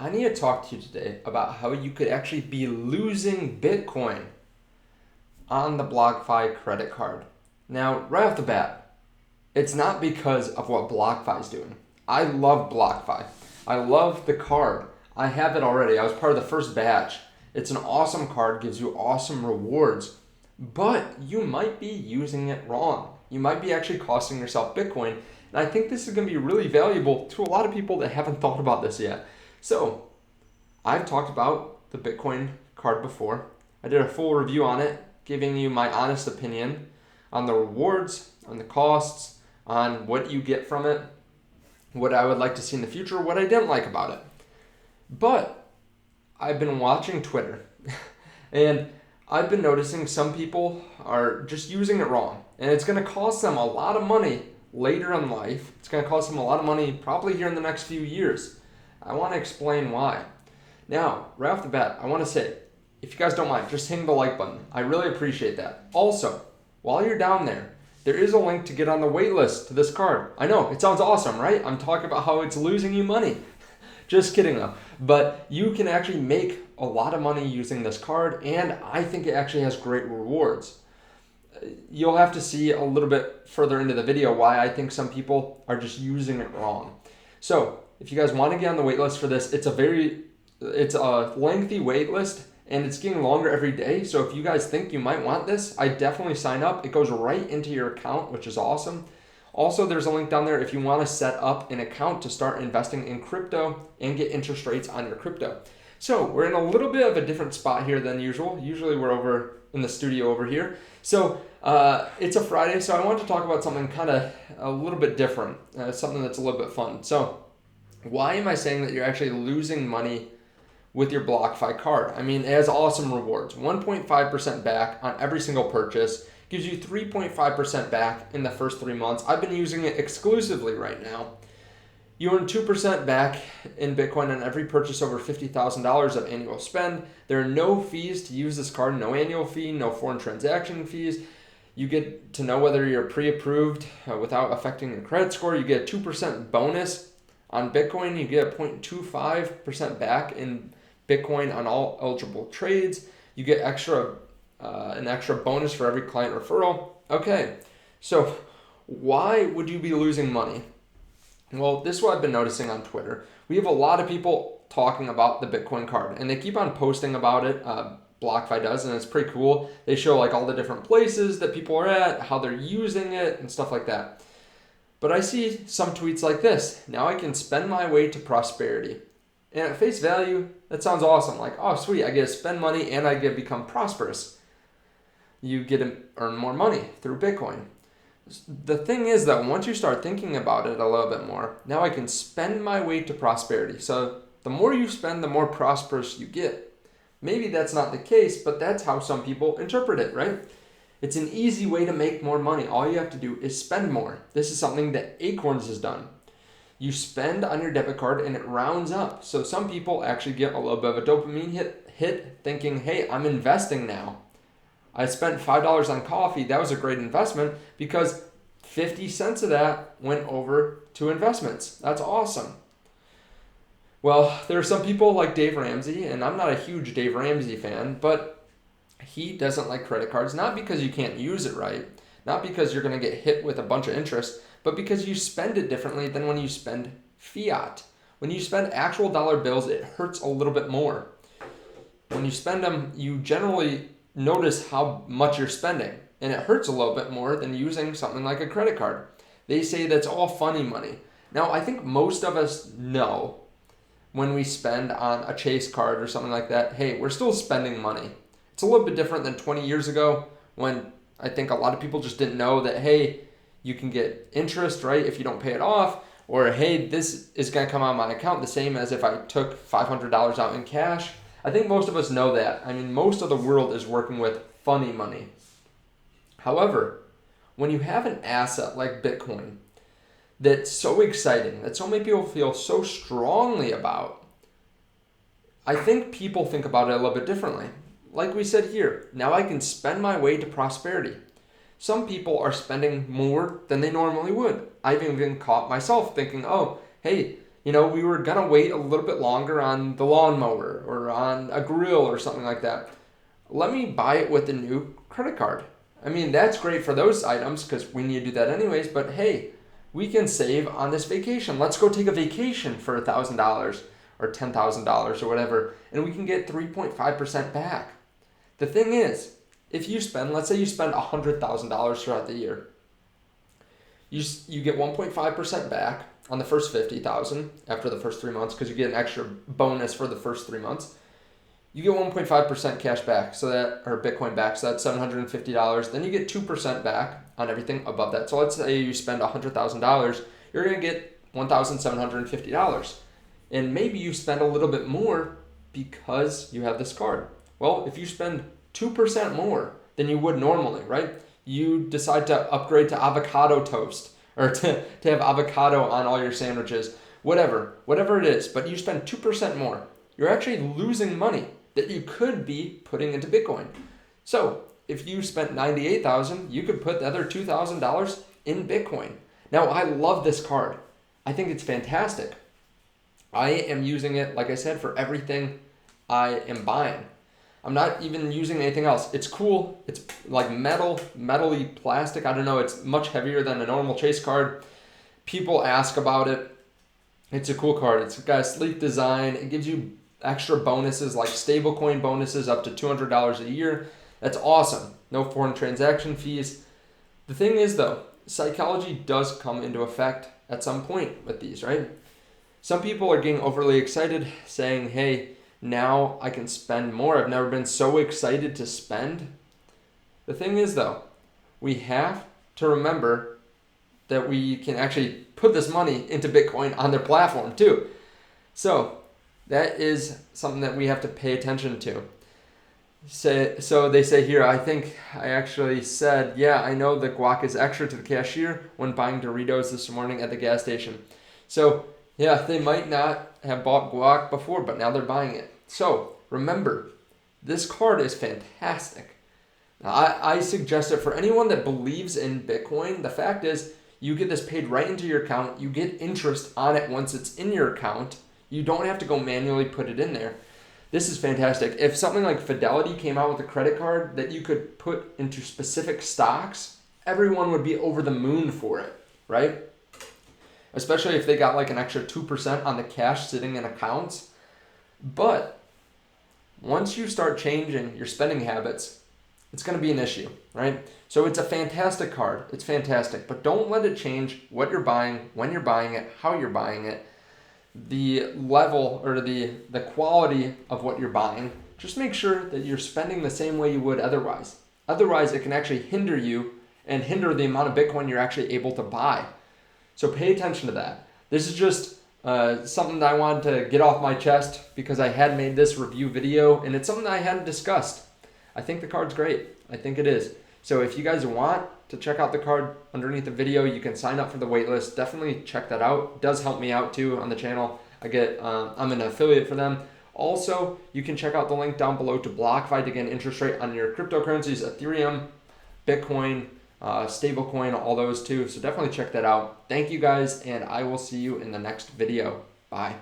I need to talk to you today about how you could actually be losing Bitcoin on the BlockFi credit card. Now, right off the bat, it's not because of what BlockFi is doing. I love BlockFi. I love the card. I have it already. I was part of the first batch. It's an awesome card, gives you awesome rewards, but you might be using it wrong. You might be actually costing yourself Bitcoin. And I think this is going to be really valuable to a lot of people that haven't thought about this yet. So, I've talked about the Bitcoin card before. I did a full review on it, giving you my honest opinion on the rewards, on the costs, on what you get from it, what I would like to see in the future, what I didn't like about it. But I've been watching Twitter and I've been noticing some people are just using it wrong. And it's going to cost them a lot of money later in life. It's going to cost them a lot of money probably here in the next few years. I want to explain why. Now, right off the bat, I want to say, if you guys don't mind, just hit the like button. I really appreciate that. Also, while you're down there is a link to get on the wait list to this card. I know, it sounds awesome, right? I'm talking about how it's losing you money. Just kidding though. But you can actually make a lot of money using this card, and I think it actually has great rewards. You'll have to see a little bit further into the video why I think some people are just using it wrong. So, if you guys want to get on the wait list for this, it's a lengthy wait list, and it's getting longer every day. So if you guys think you might want this, I definitely sign up. It goes right into your account, which is awesome. Also, there's a link down there if you want to set up an account to start investing in crypto and get interest rates on your crypto. So we're in a little bit of a different spot here than usual. Usually we're over in the studio over here. So it's a Friday, so I want to talk about something kind of a little bit different, something that's a little bit fun. So why am I saying that you're actually losing money with your BlockFi card? I mean, it has awesome rewards. 1.5% back on every single purchase. Gives you 3.5% back in the first 3 months. I've been using it exclusively right now. You earn 2% back in Bitcoin on every purchase over $50,000 of annual spend. There are no fees to use this card, no annual fee, no foreign transaction fees. You get to know whether you're pre-approved without affecting your credit score. You get a 2% bonus on Bitcoin. You get a 0.25% back in Bitcoin on all eligible trades. You get an extra bonus for every client referral. Okay, so why would you be losing money? Well, this is what I've been noticing on Twitter. We have a lot of people talking about the Bitcoin card, and they keep on posting about it. BlockFi does, and it's pretty cool. They show like all the different places that people are at, how they're using it, and stuff like that. But I see some tweets like this: now I can spend my way to prosperity. And at face value, that sounds awesome. Like, oh, sweet, I get to spend money and I get to become prosperous. You get to earn more money through Bitcoin. The thing is that once you start thinking about it a little bit more, now I can spend my way to prosperity. So the more you spend, the more prosperous you get. Maybe that's not the case, but that's how some people interpret it, right? It's an easy way to make more money. All you have to do is spend more. This is something that Acorns has done. You spend on your debit card and it rounds up. So some people actually get a little bit of a dopamine hit thinking, hey, I'm investing now. I spent $5 on coffee. That was a great investment because 50 cents of that went over to investments. That's awesome. Well, there are some people like Dave Ramsey, and I'm not a huge Dave Ramsey fan, but he doesn't like credit cards, not because you can't use it right, not because you're going to get hit with a bunch of interest, but because you spend it differently than when you spend fiat. When you spend actual dollar bills, it hurts a little bit more. When you spend them, you generally notice how much you're spending, and it hurts a little bit more than using something like a credit card. They say that's all funny money. Now, I think most of us know when we spend on a Chase card or something like that, hey, we're still spending money. It's a little bit different than 20 years ago when I think a lot of people just didn't know that, hey, you can get interest, right, if you don't pay it off, or hey, this is going to come on my account the same as if I took $500 out in cash. I think most of us know that. I mean, most of the world is working with funny money. However, when you have an asset like Bitcoin that's so exciting, that so many people feel so strongly about, I think people think about it a little bit differently. Like we said here, now I can spend my way to prosperity. Some people are spending more than they normally would. I've even caught myself thinking, oh, hey, You know, we were gonna wait a little bit longer on the lawnmower or on a grill or something like that. Let me buy it with the new credit card. I mean, that's great for those items because we need to do that anyways, but hey, we can save on this vacation. Let's go take a vacation for $1,000 or $10,000 or whatever, and we can get 3.5% back. The thing is, if you spend, let's say you spend $100,000 throughout the year, you get 1.5% back on the first 50,000 after the first 3 months because you get an extra bonus for the first 3 months. You get 1.5% cash back, or Bitcoin back, so that's $750. Then you get 2% back on everything above that. So let's say you spend $100,000, you're going to get $1,750. And maybe you spend a little bit more because you have this card. Well, if you spend 2% more than you would normally, right? You decide to upgrade to avocado toast or to have avocado on all your sandwiches, whatever it is, but you spend 2% more. You're actually losing money that you could be putting into Bitcoin. So if you spent $98,000, you could put the other $2,000 in Bitcoin. Now, I love this card. I think it's fantastic. I am using it, like I said, for everything I am buying. I'm not even using anything else. It's cool. It's like metal-y plastic. I don't know. It's much heavier than a normal Chase card. People ask about it. It's a cool card. It's got a sleek design. It gives you extra bonuses like stablecoin bonuses up to $200 a year. That's awesome. No foreign transaction fees. The thing is though, psychology does come into effect at some point with these, right? Some people are getting overly excited saying, hey, now I can spend more. I've never been so excited to spend. The thing is though, we have to remember that we can actually put this money into Bitcoin on their platform too. So that is something that we have to pay attention to. So they say here, I think I actually said, yeah, I know the guac is extra to the cashier when buying Doritos this morning at the gas station. So yeah, they might not have bought guac before, but now they're buying it. So remember, this card is fantastic. Now, I suggest it for anyone that believes in Bitcoin. The fact is, you get this paid right into your account. You get interest on it once it's in your account. You don't have to go manually put it in there. This is fantastic. If something like Fidelity came out with a credit card that you could put into specific stocks, everyone would be over the moon for it, right? Especially if they got like an extra 2% on the cash sitting in accounts. But once you start changing your spending habits, it's going to be an issue, right? So it's a fantastic card. It's fantastic. But don't let it change what you're buying, when you're buying it, how you're buying it, the level or the quality of what you're buying. Just make sure that you're spending the same way you would otherwise. Otherwise, it can actually hinder you and hinder the amount of Bitcoin you're actually able to buy. So pay attention to that. This is just something that I wanted to get off my chest because I had made this review video and it's something that I hadn't discussed. I think the card's great. I think it is. So if you guys want to check out the card underneath the video, you can sign up for the waitlist. Definitely check that out. It does help me out too on the channel. I'm an affiliate for them. Also, you can check out the link down below to BlockFi to get an interest rate on your cryptocurrencies, Ethereum, Bitcoin, stablecoin, all those too. So definitely check that out. Thank you guys, and I will see you in the next video. Bye.